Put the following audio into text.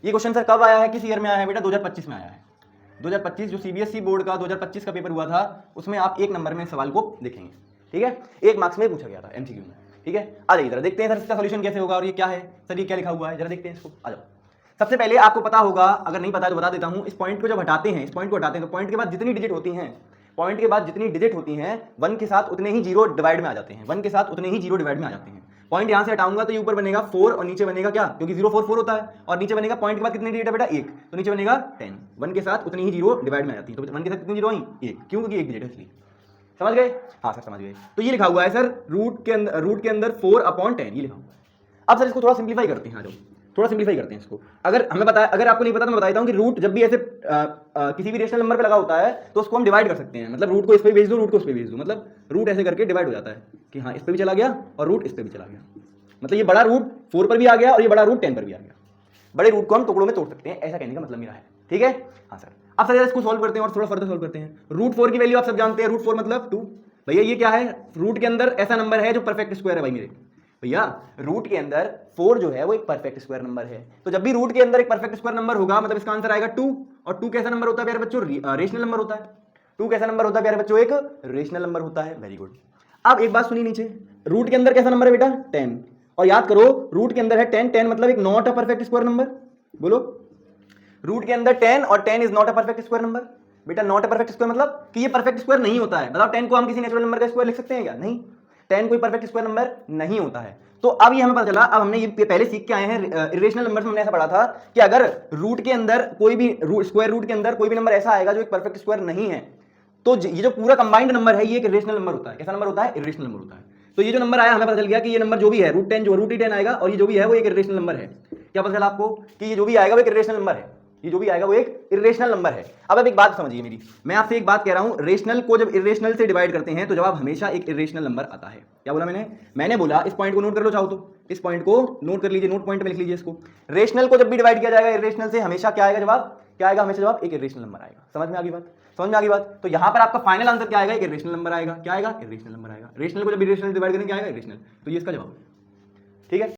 ये question sir कब आया है, किस ईयर में आया है बेटा? 2025 में आया है। 2025 जो सीबीएसई बोर्ड का 2025 का पेपर हुआ था, उसमें आप 1 नंबर में सवाल को देखेंगे, ठीक है? 1 मार्क्स में पूछा गया था एमसीक्यू में, ठीक है? आ जाइए जरा देखते हैं सर इसका सोल्यूशन कैसे होगा और ये क्या है सर, ये क्या लिखा हुआ है, जरा देखते हैं इसको। आ जाओ। सबसे पहले आपको पता होगा, अगर नहीं पता है तो बता देता हूं, इस पॉइंट को जब हटाते हैं, इस पॉइंट को हटाते हैं तो पॉइंट के बाद जितनी डिजिट होती हैं, पॉइंट के बाद जितनी डिजिट होती हैं 1 के साथ उतने ही जीरो डिवाइड में आ जाते हैं, 1 के साथ उतने ही जीरो डिवाइड में आ जाते हैं। पॉइंट यहां से हटाऊंगा तो ये ऊपर बनेगा 4 और नीचे बनेगा क्या, क्योंकि 0 4 4 होता है, और नीचे बनेगा पॉइंट के बाद कितनी डिजिट है बेटा 1, तो नीचे बनेगा 10। 1 के साथ उतनी ही जीरो डिवाइड में आ जाती है, तो 1 के साथ कितनी जीरो आई 1, क्यों? क्योंकि 1 डिजिट है इसलिए। समझ गए? हाँ सर समझ गए। तो ये लिखा हुआ है सर रूट के अंदर 4/10 ये लिखा हुआ है। अब सर इसको थोड़ा सिंप्लीफाई करते हैं, आ जाओ थोड़ा सिंप्लीफाई करते हैं इसको। अगर हमें पता है, अगर आपको नहीं पता तो मैं बताता हूं कि रूट जब भी ऐसे किसी भी रेशनल नंबर पे लगा होता है तो उसको हम डिवाइड कर सकते हैं, मतलब रूट को इस पे भेज दो, रूट को उस पे भेज दो, मतलब रूट ऐसे करके डिवाइड हो जाता है कि हाँ इस पे भी चला गया और रूट इस पे भी चला गया, मतलब ये बड़ा रूट 4 पर भी आ गया और ये बड़ा रूट 10 पर भी आ गया। बड़े रूट को हम टुकड़ों में तोड़ सकते हैं, ऐसा कहने का मतलब मेरा है, ठीक है? हाँ सर। अब सर इसको सॉल्व करते हैं और थोड़ा फर्दर सॉल्व करते हैं। रूट 4 की वैल्यू आप सब जानते हैं, रूट 4 मतलब 2। भैया ये क्या है? रूट के अंदर ऐसा नंबर है जो परफेक्ट स्क्वायर है भाई मेरे भैया, रूट के अंदर 4 जो है वो एक परफेक्ट स्क्वायर नंबर है। तो जब भी रूट के अंदर एक परफेक्ट स्क्वायर नंबर होगा मतलब इसका आंसर आएगा 2। और 2 कैसा नंबर होता है प्यारे बच्चों? रेशनल नंबर होता है। 2 कैसा नंबर होता है प्यारे बच्चों? एक रेशनल नंबर होता है। Very good. अब एक बात सुनिए, नीचे रूट के अंदर कैसा नंबर है बेटा? 10। और याद करो रूट के अंदर है 10, 10 मतलब एक not a perfect square number. बोलो, रूट के अंदर 10 और 10 is not a perfect square number. बेटा नॉट अ परफेक्ट स्क्वायर मतलब कि ये परफेक्ट स्क्वायर नहीं होता है। बताओ 10 को हम किसी नेचुरल नंबर का स्क्वायर लिख सकते हैं क्या? नहीं, 10 कोई परफेक्ट स्क्वायर नंबर नहीं होता है। तो अब ये हमें पता चला, अब हमने ये पहले सीख के आए हैं इरेशनल नंबर्स में, हमने ऐसा पढ़ा था कि अगर रूट के अंदर कोई भी स्क्वायर रूट के अंदर कोई भी नंबर ऐसा आएगा जो एक परफेक्ट स्क्वायर नहीं है, तो ये जो पूरा कंबाइंड नंबर है ये एक इरेशनल नंबर होता है। कैसा नंबर होता है? इरेशनल नंबर होता है। तो ये जो नंबर आया हमें पता चल गया कि ये नंबर जो भी है रूट 10 जो रूट ही 10 आएगा, और ये जो भी है वो एक इरेशनल नंबर है। क्या पता चला आपको कि ये जो भी आएगा वो एक इरेशनल नंबर है, ये जो भी आएगा वो एक इरेशनल नंबर है। अब एक बात समझिए मेरी, मैं आपसे एक बात कह रहा हूं, रेशनल को जब इरेशनल से डिवाइड करते हैं तो जवाब हमेशा एक इरेशनल नंबर आता है। क्या बोला मैंने बोला, इस पॉइंट को नोट कर लो चाहो तो, इस पॉइंट को नोट कर लीजिए, नोट पॉइंट में लिख लीजिए इसको। रेशनल को जब भी डिवाइड किया जाएगा इरेशनल से हमेशा क्या आएगा जवाब? क्या आएगा? हमेशा जवाब एक इरेशनल नंबर आएगा। समझ में आ गई बात? समझ में आ गई बात? तो यहां पर आपका फाइनल आंसर क्या आएगा? एक इरेशनल नंबर आएगा। क्या आएगा? इरेशनल नंबर आएगा। रेशनल को जब इरेशनल डिवाइड करेंगे क्या आएगा? इरेशनल। तो ये इसका जवाब है, ठीक है?